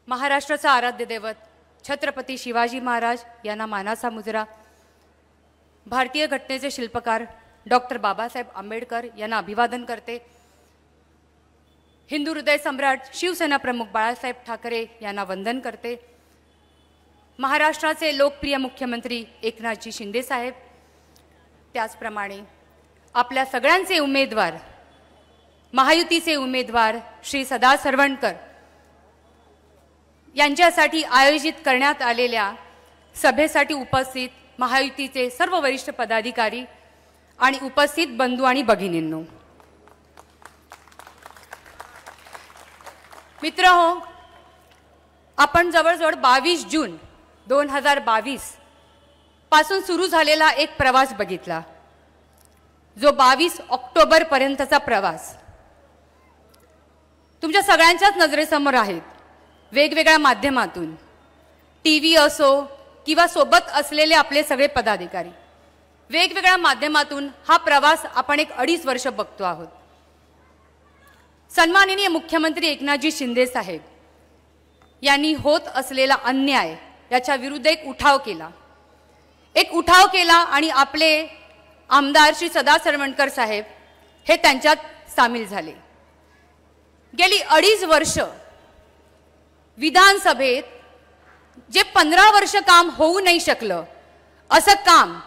महाराष्ट्राचा आराध्य दैवत छत्रपती शिवाजी महाराज यांना मानाचा मुजरा, भारतीय घटनेचे शिल्पकार डॉक्टर बाबासाहेब आंबेडकर यांना अभिवादन करते। हिंदू हृदय सम्राट शिवसेना प्रमुख बाळासाहेब ठाकरे यांना वंदन करते। महाराष्ट्राचे लोकप्रिय मुख्यमंत्री एकनाथजी शिंदे साहेब, त्याचप्रमाणे आपल्या सगळ्यांचे उमेदवार महायुतीचे उमेदवार श्री सदा सरवणकर यांच्यासाठी आयोजित करण्यात आलेल्या सभेसाठी उपस्थित महायुतीचे सर्व वरिष्ठ पदाधिकारी आणि उपस्थित बंधू आणि भगिनींनो, मित्रहो, आपण जवळजवळ 22 जून 2022 पासून सुरू झालेला एक प्रवास बघितला, जो 22 ऑक्टोबर पर्यंतचा प्रवास तुमच्या सगळ्यांच्याच नजरेसमोर आहेत। वेगवेगळ्या माध्यमातून, टीव्ही असो किंवा सोबत असलेले आपले सगळे पदाधिकारी, वेगवेगळ्या माध्यमातून हा प्रवास आपण एक 2.5 वर्ष बघतो आहोत। सन्माननीय मुख्यमंत्री एकनाथजी शिंदे साहेब यांनी होत असलेला अन्याय याच्या विरुद्ध एक उठाव केला आणि आपले आमदार श्री सदा सरवणकर साहेब हे त्यांच्यात सामील झाले। गेली 2.5 वर्ष विधानसभेत जे 15 वर्ष काम होऊ नाही शकलं, असं काम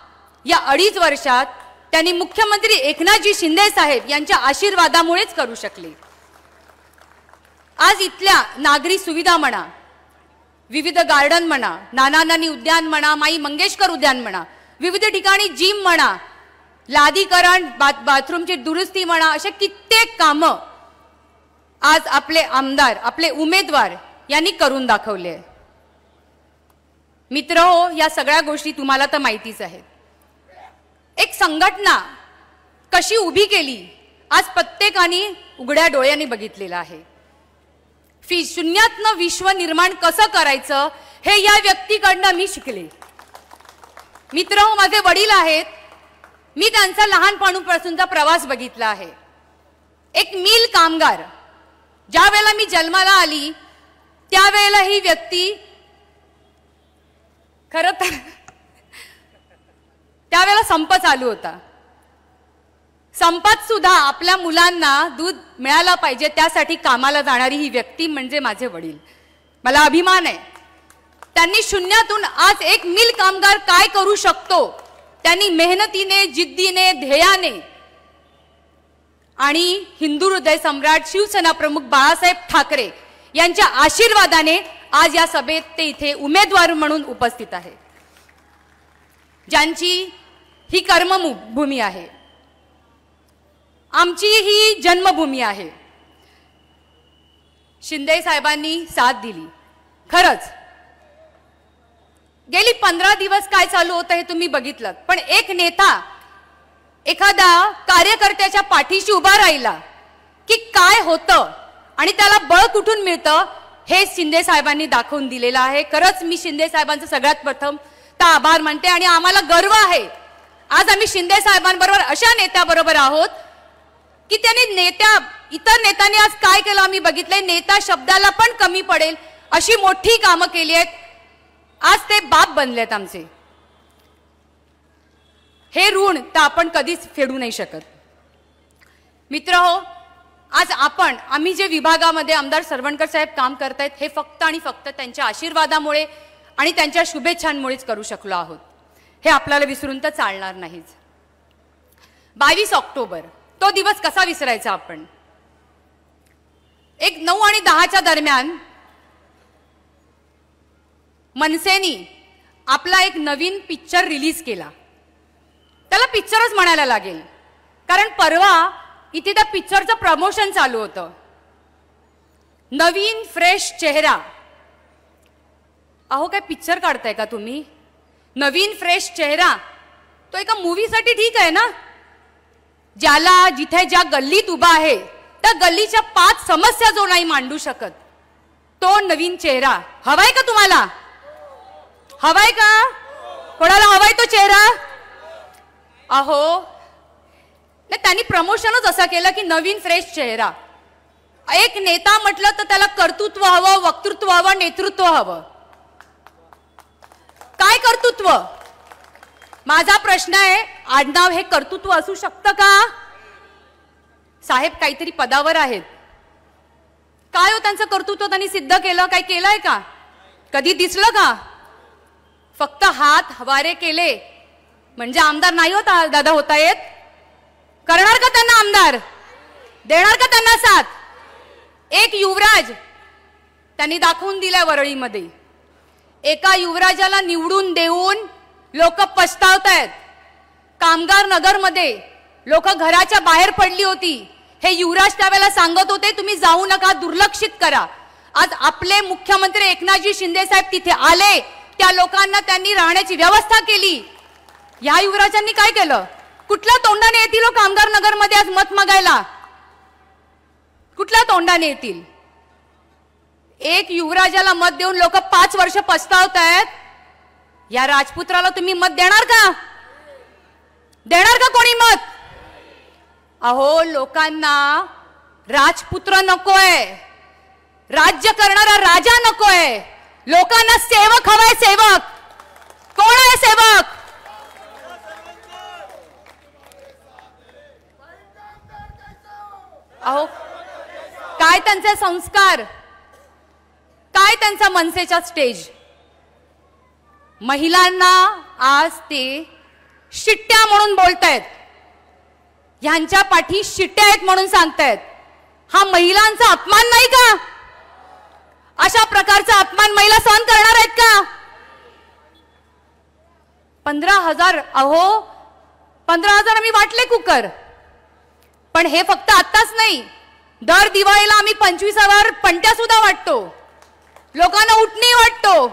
या 2.5 वर्षात त्यांनी मुख्यमंत्री एकनाथजी शिंदे साहेब यांच्या आशीर्वादामुळेच करू शकले। आज इथल्या नागरी सुविधा म्हणा, विविध गार्डन म्हणा, नाना नानी उद्यान म्हणा, माई मंगेशकर उद्यान म्हणा, विविध ठिकाणी जिम म्हणा, लादीकरण, बाथरूमची दुरुस्ती म्हणा, अशा कित्येक कामं आज आपले आमदार, आपले उमेदवार यांनी करून दाखवले। मित्रहो, या सगळ्या गोष्टी तुम्हाला तर माहितीच आहेत। एक संघटना कशी उभी केली आज प्रत्येकाने उघड्या डोळ्यांनी बघितलेलं आहे। शून्यातनं विश्व निर्माण कसं करायचं हे या व्यक्तीकडनं मी शिकले। मित्रहो, माझे वडील आहेत, मी त्यांचा लहानपणापासूनचा प्रवास बघितला आहे। एक मिल कामगार, ज्या वेळेला मी जन्माला आली त्यावेळेला ही व्यक्ती, खरं तर त्यावेळेला संप चालू होता, संपात सुद्धा आपल्या मुलांना दूध मिळालं पाहिजे त्यासाठी कामाला जाणारी ही व्यक्ती म्हणजे माझे वडील। मला अभिमान आहे, त्यांनी शून्यातून आज एक मिल कामगार काय करू शकतो, त्यांनी मेहनतीने, जिद्दीने, ध्येयाने आणि हिंदू हृदय सम्राट शिवसेना प्रमुख बाळासाहेब ठाकरे यांच्या आशीर्वादाने आज या सभेत ते इथे उमेदवार म्हणून उपस्थित आहे, ज्यांची ही कर्मभूमी आहे, आमची ही जन्मभूमी आहे। शिंदे साहेबांनी साथ दिली। खरंच गेली 15 दिवस काय चालू होतं हे तुम्ही बघितलं, पण एक नेता एखादा कार्यकर्त्याच्या पाठीशी उभा राहिला की काय होतं आणि त्याला बळ कुठून मिळतं हे शिंदे साहेबांनी दाखवून दिलेलं आहे। खरंच मी शिंदे साहेबांचं सगळ्यात प्रथम आभार मानते आणि आम्हाला गर्व आहे आज आम्ही शिंदे साहेबांबरोबर अशा नेत्याबरोबर आहोत की त्यांनी इतर नेत्यांनी आज काय केलं आम्ही बघितलंय, नेता शब्दाला पण कमी पडेल अशी मोठी कामं केली आहेत। आज ते बाप बनलेत आमचे, हे ऋण तर आपण कधीच फेडू नाही शकत। मित्रहो, आज आम्ही जे विभागामध्ये आमदार सरवणकर साहेब काम करतायत हे फक्त आणि फक्त त्यांच्या आशीर्वादामुळे आणि त्यांच्या शुभेच्छांमुळेच करू शकलो आहोत, हे आपल्याला विसरून तर चालणार नाहीच। 22 ऑक्टोबर तो दिवस कसा विसरायचा आपण। एक 9 आणि 10च्या दरम्यान मनसेनी आपला एक नवीन पिक्चर रिलीज केला, त्याला पिक्चरच म्हणायला लागेल, कारण परवा इथे त्या पिक्चरचं प्रमोशन चालू होतं। नवीन फ्रेश चेहरा, अहो काय पिक्चर काढताय का तुम्ही? नवीन फ्रेश चेहरा तो एका मूवीसाठी ठीक आहे ना, ज्याला जिथे ज्या गल्लीत उभा आहे त्या गल्लीच्या 5 समस्या जो नाही मांडू शकत तो नवीन चेहरा हवाय का तुम्हाला? हवाय का? कोणाला हवाय तो चेहरा? अहो त्यांनी प्रमोशनच असं केलं की नवीन फ्रेश चेहरा। एक नेता म्हटलं तर त्याला कर्तृत्व हवं, वक्तृत्व हवं, नेतृत्व हवं. काय कर्तृत्व? माझा प्रश्न आहे, आडनाव हे कर्तृत्व असू शकतं का? साहेब काहीतरी पदावर आहेत, काय हो त्यांचं कर्तृत्व त्यांनी सिद्ध केलं? काय केलंय का? कधी दिसलं का? फक्त हात हवारे केले म्हणजे आमदार नाही होता दादा होता येत? करणार का त्यांना आमदार? देणार का त्यांना साथ? एक युवराज त्यांनी दाखवून दिलाय वरळीमध्ये. एका युवराजाला निवडून देऊन लोक पछतावतायत. कामगार नगरमध्ये लोक घराच्या बाहेर पडली होती. हे युवराज त्यावेळेला सांगत होते तुम्ही जाऊ नका, दुर्लक्षित करा. आज आपले मुख्यमंत्री एकनाथजी शिंदे साहेब तिथे आले, त्या लोकांना त्यांनी राहण्याची व्यवस्था केली. या युवराजांनी काय केलं? कुठल्या तोंडाने येतील कामगार नगरमध्ये आज मत मागायला? कुठल्या तोंडाने येतील? एक युवराजाला मत देऊन लोक 5 वर्ष पछतावतायत. या राजपुत्राला तुम्ही मत देणार का? देणार का कोणी मत? अहो लोकांना राजपुत्र नकोय, राज्य करणारा राजा नकोय. लोकांना सेवक हवाय. सेवक कोण आहे? सेवक अहो काय त्यांचे संस्कार, काय त्यांचा मनसेचा स्टेज. महिलांना आज ते शिट्ट्या म्हणून बोलतायत, ह्यांच्या पाठी शिट्ट्या आहेत म्हणून सांगतायत. हा महिलांचा अपमान नाही का? अशा प्रकारचा अपमान महिला सहन करणार आहेत का? 15,000 अहो 15,000 आम्ही वाटले कुकर. पण हे फक्त आत्ताच नाही, दर दिवाळीला आम्ही 25,000 पंट्या सुद्धा वाटतो. लोकांना उठणी वाटतो.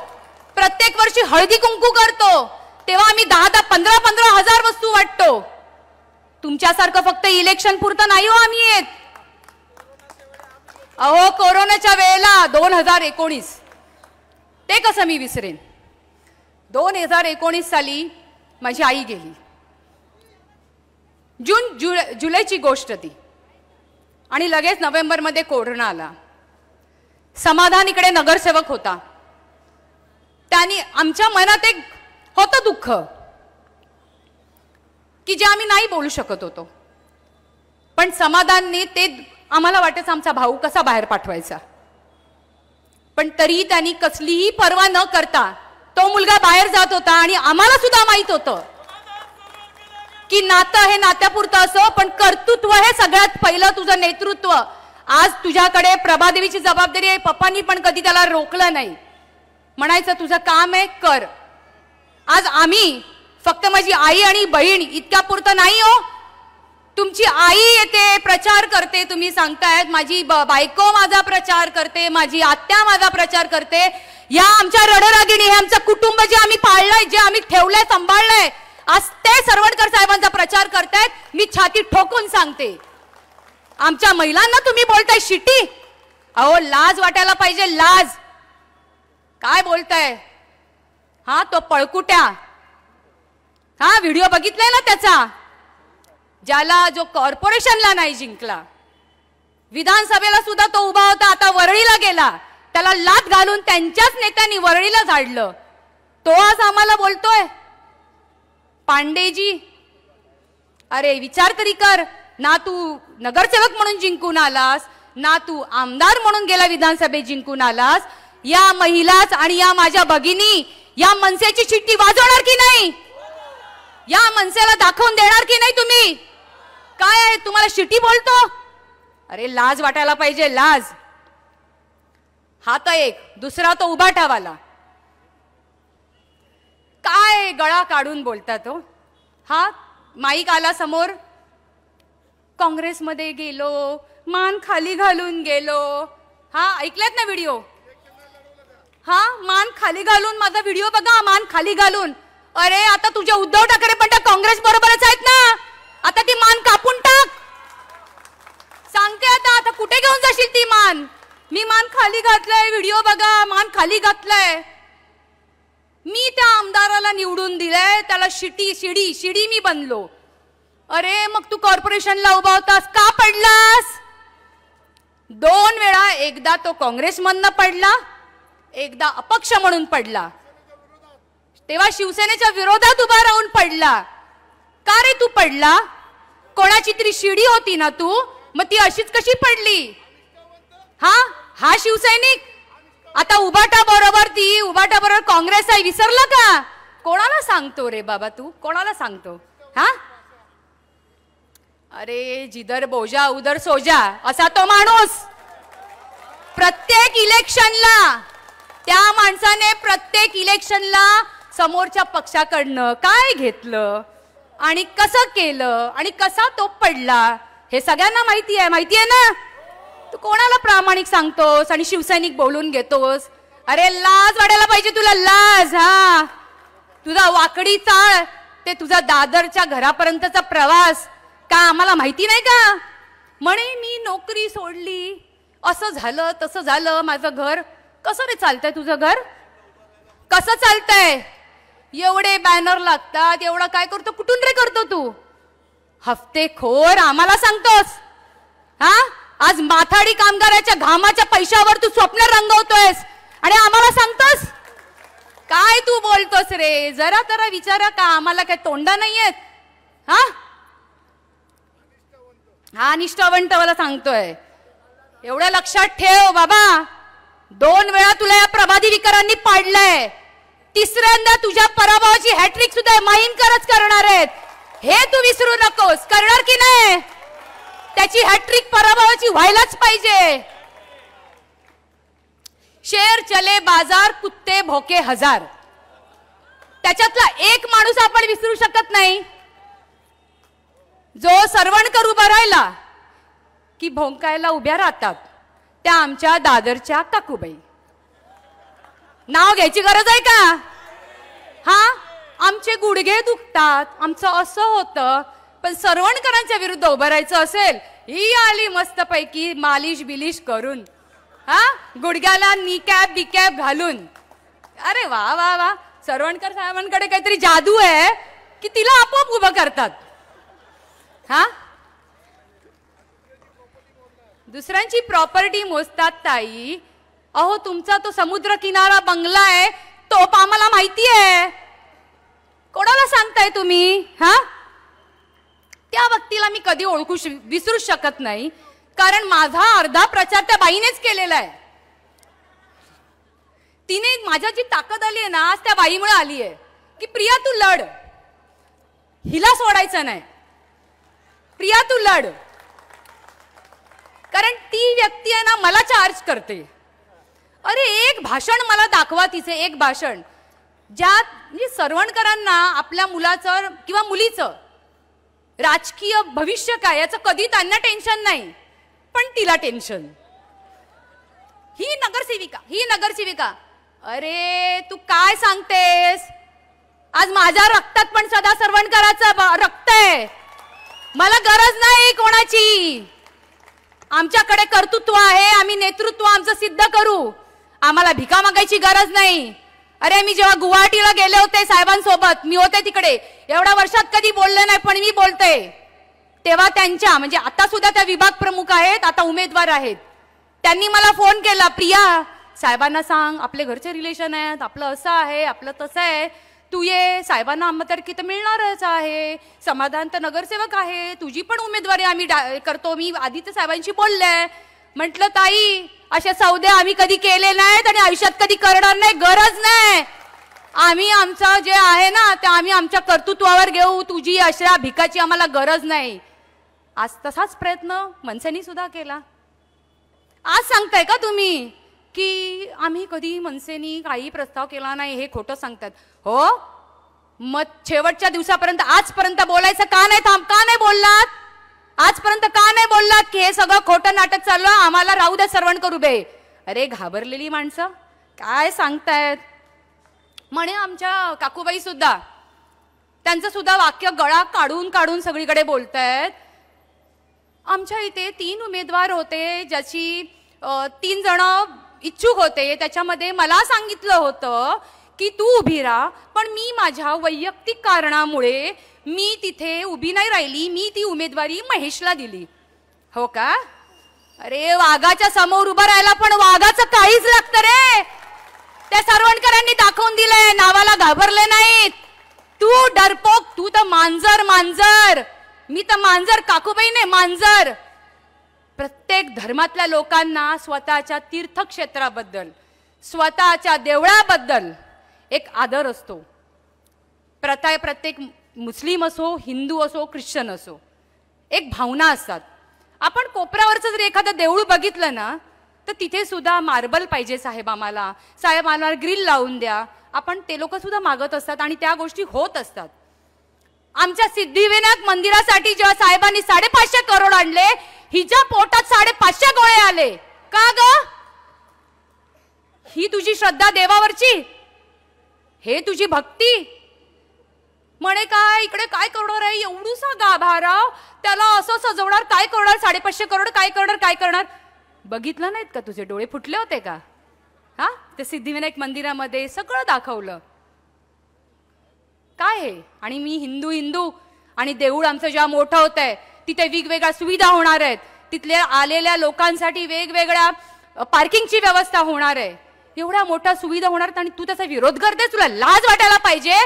प्रत्येक वर्षी हळदी कुंकू करतो तेव्हा आम्ही 10,000 15,000 वस्तू वाटतो. तुमच्यासारखं फक्त इलेक्शन पुरतं नाही हो आम्ही येत. अहो कोरोनाच्या वेळेला 2019 ते कसं मी विसरेन. 2019 साली माझी आई गेली. जुलैची गोष्ट ती, आणि लगेच नोव्हेंबरमध्ये कोरोना आला. समाधान इकडे नगरसेवक होता. त्यांनी आमच्या मनात एक होतं दुःख की जे आम्ही नाही बोलू शकत होतो. पण समाधानने ते आम्हाला वाटायचं आमचा भाऊ कसा बाहेर पाठवायचा. पण तरी त्यांनी कसलीही पर्वा न करता तो मुलगा बाहेर जात होता. आणि आम्हाला सुद्धा माहित होतं की नातं हे नात्यापुरतं असो, पण कर्तृत्व हे सगळ्यात पहिलं. तुझं नेतृत्व आज तुझ्याकडे. प्रभादेवीची जबाबदारी आहे. पप्पांनी पण कधी त्याला रोखलं नाही. म्हणायचं तुझं काम आहे कर. आज आम्ही फक्त माझी आई आणि बहीण इतक्या पुरतं नाही हो. तुमची आई येते प्रचार करते, तुम्ही सांगतायत माझी बायको माझा प्रचार करते, माझी आत्या माझा प्रचार करते. या आमच्या रडरागिणी, हे आमचं कुटुंब जे आम्ही पाळलंय, जे आम्ही ठेवलंय, सांभाळलंय, आज ते सरवडकर साहेबांचा प्रचार करतायत. मी छाती ठोकून सांगते, आमच्या महिलांना तुम्ही बोलताय शिटी. अहो लाज वाटायला पाहिजे, लाज. काय बोलताय? हा तो पळकुट्या, हा व्हिडिओ बघितलाय ना त्याचा, ज्याला जो कॉर्पोरेशनला नाही जिंकला, विधानसभेला सुद्धा तो उभा होता, आता वरळीला गेला, त्याला लात घालून त्यांच्याच नेत्यांनी वरळीला झाडलं. तो आज आम्हाला बोलतोय पांडेजी. अरे विचार तरी कर ना, तू नगरसेवक म्हणून जिंकून आलास ना, तू आमदार म्हणून गेला विधानसभेत जिंकून आलास. या महिलाच आणि या माझ्या भगिनी या मनसेची चिठ्ठी वाजवणार की नाही? या मनसेला दाखवून देणार की नाही तुम्ही? काय आहे तुम्हाला शिटी बोलतो? अरे लाज वाटायला पाहिजे, लाज. हा तर एक. दुसरा तो उभाटावाला, काय गळा काढून बोलतात हो. हा माईक आला समोर, काँग्रेसमध्ये गेलो, मान खाली घालून गेलो. हा ऐकलेत ना व्हिडिओ? हा मान खाली घालून, माझा व्हिडिओ बघा, मान खाली घालून. अरे आता तुझ्या उद्धव ठाकरे पण त्या काँग्रेस बरोबरच आहेत ना, आता ती मान कापून टाक. सांगते आता कुठे घेऊन जाशील ती मान? मी मान खाली घातलंय, व्हिडिओ बघा, मान खाली घातलंय. मी त्या आमदाराला निवडून दिलंय, त्याला शिडी मी बनलो. अरे मग तू कॉर्पोरेशनला उभा होतास, का पडलास? 2 वेळा, एकदा तो काँग्रेसमधनं पडला, एकदा अपक्ष म्हणून पडला. तेव्हा शिवसेनेच्या विरोधात उभा राहून पडला. का रे तू पडला? कोणाची तरी शिडी होती ना तू, मग ती अशीच कशी पडली? हा शिवसैनिक आता उभाटा बरोबर काँग्रेस आहे, विसरला का? कोणाला सांगतो रे बाबा तू, कोणाला सांगतो? अरे जिधर बोजा उधर सोजा असा तो माणूस. प्रत्येक इलेक्शनला त्या माणसाने प्रत्येक इलेक्शनला समोरच्या पक्षाकडनं काय घेतलं आणि कसं केलं आणि कसा तो पडला हे सगळ्यांना माहिती आहे ना. तू कोणाला प्रामाणिक सांगतोस आणि शिवसैनिक बोलून घेतोस? अरे लाज वाटायला पाहिजे तुला, लाज. तुझा वाकडी चाळ, ते तुझा दादरच्या घरापर्यंतचा प्रवास का आम्हाला माहिती नाही का? म्हणे मी नोकरी सोडली, असं झालं तसं झालं, माझं घर. कसं रे चालतंय तुझं घर? कसं चालतंय? एवढे बॅनर लागतात, एवढा काय करतो, कुठून रे करतो तू? हफ्तेखोर आम्हाला सांगतोस. आज माथाडी कामगाराच्या घामाच्या पैशावर तू स्वप्न रंगवतोयस आणि आम्हाला सांगतोस? काय तू बोलतोस रे? जरा जरा विचारा का आम्हाला काय तोंडा नाहीयेत? हा निष्ठावंत मला सांगतोय. एवढं लक्षात ठेव बाबा, 2 वेळा तुला या प्रभादी विकारांनी पाडलंय. तिसऱ्यांदा तुझ्या पराभवाची हॅट्रिक सुद्धा माहीनकरच करणार आहेत, हे तू विसरू नकोस. करणार की नाही? त्याची हॅट्रिक पराभवाची व्हायलाच पाहिजे. शेर चले बाजार, कुत्ते भोके हजार. त्याच्यातला एक माणूस आपण विसरू शकत नाही, जो सरवणकर उभा राहिला की भोंकायला उभ्या राहतात, त्या आमच्या दादरच्या काकूबाई. नाव घ्यायची गरज आहे का? आमचे गुडघे दुखतात, आमचं असं होतं, पण सरवणकरांच्या विरुद्ध उभं राहायचं असेल, ही आली मस्त पैकी मालिश बिलिश करून, गुडघ्याला नी कॅप बिकॅप घालून. अरे वा वा वा, सरवणकर साहेबांकडे काहीतरी जादू आहे की तिला आपोआप उभं करतात. दुसऱ्यांची प्रॉपर्टी मोजतात ताई. अहो तुमचा तो समुद्र किनारा बंगला आहे, तो आम्हाला माहिती आहे. कोणाला सांगताय तुम्ही? त्या व्यक्तीला मी कधी विसरू शकत नाही, कारण माझा अर्धा प्रचार त्या बाईनेच केलेला आहे. तिने माझ्या जी ताकद आली आहे ना, आज त्या बाईमुळे आली आहे की प्रिया तू लढ, हिला सोडायचं नाही, प्रिया तू लढ. कारण ती व्यक्ती आहे ना मला चार्ज करते. अरे एक भाषण मला दाखवा, तिचे एक भाषण ज्यात म्हणजे सरवणकरांना आपल्या मुलाचं किंवा मुलीचं राजकीय भविष्य काय याचं कधी त्यांना टेन्शन नाही, पण तिला टेन्शन. ही नगरसेविका अरे तू काय सांगतेस? आज माझ्या रक्तात पण सदा सरवणकराचं रक्त आहे. मला गरज नाही कोणाची. आमच्याकडे कर्तृत्व आहे, आम्ही नेतृत्व आमचं सिद्ध करू. आम्हाला भिका मागायची गरज नाही. अरे मी जेव्हा गुवाहाटीला गेले होते साहेबांसोबत, मी होते तिकडे, एवढ्या वर्षात कधी बोलले नाही, पण मी बोलते. तेव्हा त्यांच्या म्हणजे आता सुद्धा त्या विभाग प्रमुख आहेत, आता उमेदवार आहेत, त्यांनी मला फोन केला, प्रिया साहेबांना सांग आपले घरचे रिलेशन आहेत, आपलं असं आहे, आपलं तसं आहे, तू ये. साहेबांना आमदारकी तर मिळणारच आहे, समाधान तर नगरसेवक आहे, तुझी पण उमेदवारी आम्ही करतो. मी आधी तर साहेबांशी बोलले. म्हटलं ताई असे सौदे आम्ही कधी केले नाहीत आणि आयुष्यात कधी करणार नाही, गरज नाही. आम्ही आमचं जे आहे ना ते आम्ही आमच्या कर्तृत्वावर घेऊ, तुझी अशा भिकाची आम्हाला गरज नाही. आज तसाच प्रयत्न मनसेनी सुद्धा केला. आज सांगताय का तुम्ही की आम्ही कधी मनसेनी काही प्रस्ताव केला नाही, हे खोटं सांगतात? हो मग शेवटच्या दिवसापर्यंत आजपर्यंत बोलायचं का नाही बोललात? आजपर्यंत का नाही बोललात की हे सगळं खोटं नाटक चाललं, आम्हाला राहू द्या सरवणकर उभे? अरे घाबरलेली माणसं काय सांगतायत. म्हणे आमच्या काकूबाई सुद्धा त्यांचं सुद्धा वाक्य गळा काढून काढून सगळीकडे बोलतायत. आमच्या इथे 3 उमेदवार होते, ज्याची 3 जण इच्छुक होते. त्याच्यामध्ये मला सांगितलं होतं की तू उभी राहा, पण मी माझ्या वैयक्तिक कारणामुळे मी तिथे उभी नाही राहिली, मी ती उमेदवारी महेशला दिली. हो का? अरे वाघाच्या समोर उभं राहायला पण वाघाचं काहीच लागतं रे. त्या सरवणकरांनी दाखवून दिलंय, नावाला घाबरले नाहीत. तू डरपोक, तू तर मांजर मांजर. मी तर मांजर काकूबाई नाही, मांजर. प्रत्येक धर्मातल्या लोकांना स्वतःच्या तीर्थक्षेत्राबद्दल, स्वतःच्या देवळाबद्दल एक आदर असतो. प्रत्येक मुस्लिम असो, हिंदू असो, ख्रिश्चन असो, एक भावना असतात. आपण कोपऱ्यावरचं जर एखादं देऊळ बघितलं ना, तर तिथे सुद्धा मार्बल पाहिजे साहेब, आम्हाला साहेब आम्हाला ग्रिल लावून द्या. आपण ते लोक सुद्धा मागत असतात आणि त्या गोष्टी होत असतात. आमच्या सिद्धिविनायक मंदिरासाठी जेव्हा साहेबांनी 550 करोड आणले, हिच्या पोटात 550 गोळे आले. का ग? ही तुझी श्रद्धा देवावरची, हे तुझी भक्ती. म्हणे काय इकडे काय करणार आहे, एवढूसा गाभाराव त्याला असं सजवणार, काय करणार, 550 करोड काय करणार, काय करणार. बघितलं नाहीत का, तुझे डोळे फुटले होते का? हा, ते सिद्धिविनायक मंदिरामध्ये सगळं दाखवलं काय आहे. आणि मी हिंदू हिंदू आणि देऊळ आमचं जेव्हा मोठं होत आहे, तिथे वेगवेगळ्या सुविधा होणार आहेत, तिथल्या आलेल्या लोकांसाठी वेगवेगळ्या पार्किंगची व्यवस्था होणार आहे, एवढ्या मोठ्या सुविधा होणार आणि तू त्याचा विरोध करते. तुला लाज वाटायला पाहिजे.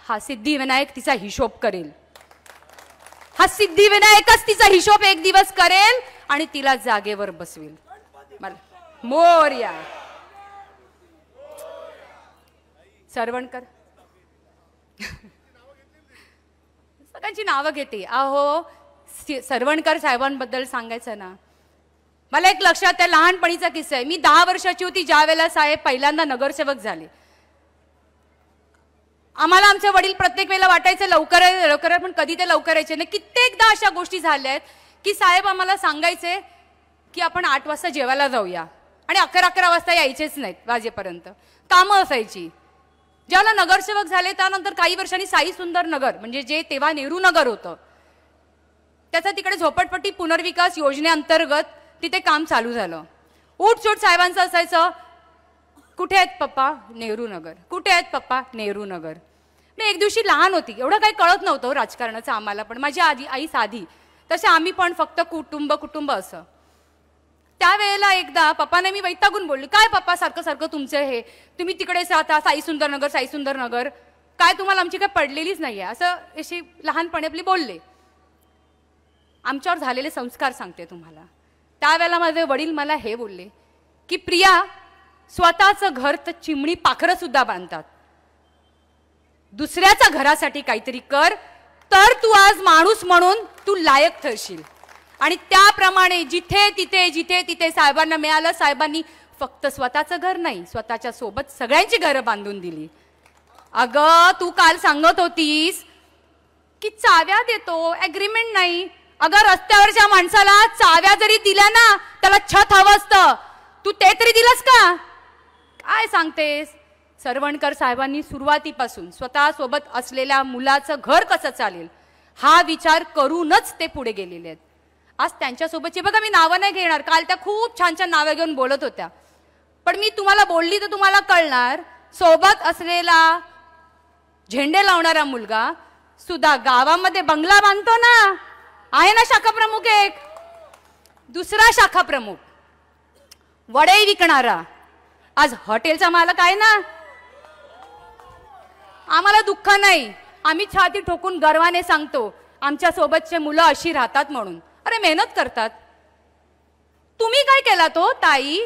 हा सिद्धिविनायक तिचा हिशोब करेल. हा सिद्धिविनायकच तिचा हिशोब एक दिवस करेल आणि तिला जागेवर बसवेल. मला मोरया सरवणकर सगळ्यांची नावं घेते. अहो सरवणकर साहेबांबद्दल सांगायचं ना, मला एक लक्षात आहे, लहानपणीचा किस्सा आहे. मी 10 वर्षाची होती ज्या वेळेला साहेब पहिल्यांदा नगरसेवक झाले. आम्हाला आमचे वडील प्रत्येक वेळेला वाटायचं लवकर लवकर, पण कधी ते लवकर यायचे नाही. कित्येकदा अशा गोष्टी झाल्या आहेत की साहेब आम्हाला सांगायचे की आपण 8 वाजता जेवायला जाऊया आणि 11 वाजता यायचेच नाहीत वाजेपर्यंत, कामं असायची. ज्याला नगरसेवक झाले त्यानंतर काही वर्षांनी साई सुंदर नगर, म्हणजे जे तेव्हा नेहरू नगर होतं, त्याचा तिकडे झोपडपट्टी पुनर्विकास योजनेअंतर्गत तिथे काम चालू झालं. उठसूट साहेबांचं असायचं, कुठे आहेत पप्पा? नेहरू नगर. कुठे आहेत पप्पा? नेहरू नगर. मी एक दिवशी लहान होती, एवढं काही कळत नव्हतं राजकारणाचं आम्हाला, पण माझी आई साधी, तसे आम्ही पण फक्त कुटुंब असं. त्यावेळेला एकदा पप्पाने मी वैतागून बोलली, काय पप्पा सारखं सारखं तुमचं हे, तुम्ही तिकडेच राहता, साई सुंदर नगर, काय तुम्हाला आमची काय पडलेलीच नाही आहे, असं अशी लहानपणी आपली बोलले. आमच्यावर झालेले संस्कार सांगते तुम्हाला. त्यावेळेला माझे वडील मला हे बोलले की प्रिया, स्वतःचं घर तर चिमणी पाखरं सुद्धा बांधतात, दुसऱ्याच्या घरासाठी काहीतरी कर, तर तू आज माणूस म्हणून तू लायक ठरशील. आणि त्याप्रमाणे जिथे तिथे साहेबांना मिळालं, साहेबांनी फक्त स्वतःचं घर नाही, स्वतःच्या सोबत सगळ्यांची घरं बांधून दिली. अगं तू काल सांगत होतीस की चाव्या देतो, अग्रीमेंट नाही. अगं रस्त्यावरच्या माणसाला चाव्या जरी दिल्या ना, त्याला छत हवं असतं, तू ते तरी दिलंस का? काय सांगतेस? सरवणकर साहेबांनी सुरुवातीपासून स्वतः सोबत असलेल्या मुलाचं घर कसं चालेल हा विचार करूनच ते पुढे गेलेले आहेत. आज त्यांच्यासोबतची बघा, मी नावं नाही घेणार, काल त्या खूप छान छान नावं घेऊन बोलत होत्या, पण मी तुम्हाला बोलली तर तुम्हाला कळणार. सोबत असलेला झेंडे लावणारा मुलगा सुद्धा गावामध्ये बंगला बांधतो ना, आहे ना शाखा प्रमुख एक. दुसरा शाखा प्रमुख वडे विकणारा आज हॉटेलचा मालक आहे ना. आम्हाला दुःख नाही, आम्ही छाती ठोकून गर्वाने सांगतो आमच्या सोबतचे मुलं अशी राहतात म्हणून. अरे मेहनत करतात. तुम्ही काय केला तो ताई?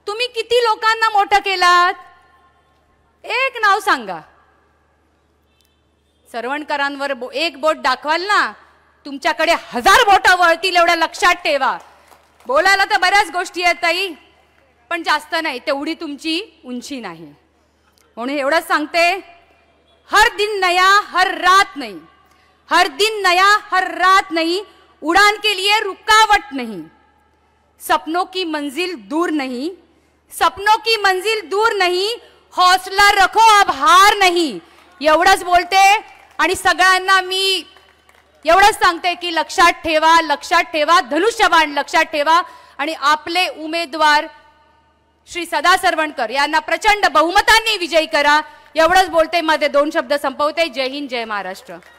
तुम्ही किती लोकांना मोठं केलात? एक नाव सांगा. सरवणकरांवर एक बोट दाखवाल ना, तुमच्याकडे 1000 बोटं वळतील, एवढ्या लक्षात ठेवा. बोलायला तर बऱ्याच गोष्टी आहेत ताई, पण जास्त नाही, तेवढी तुमची उंची नाही. म्हणून एवढंच सांगते, हर दिन नया हर रात नहीं, हर दिन नया हर रात नहीं, उड़ान के लिए रुकावट नहीं, सपनों की मंजिल दूर नहीं, सपनों की मंजिल दूर नहीं, हौसला रखो अब हार नहीं. एवढंच बोलते आणि सगळ्यांना मी एवढंच सांगते की लक्षात ठेवा, धनुष्यबाण लक्षात ठेवा आणि आपले उमेदवार श्री सदा सरवणकर यांना प्रचंड बहुमतांनी विजयी करा. एवढंच बोलते, माझे 2 शब्द संपवते. जय हिंद, जय महाराष्ट्र.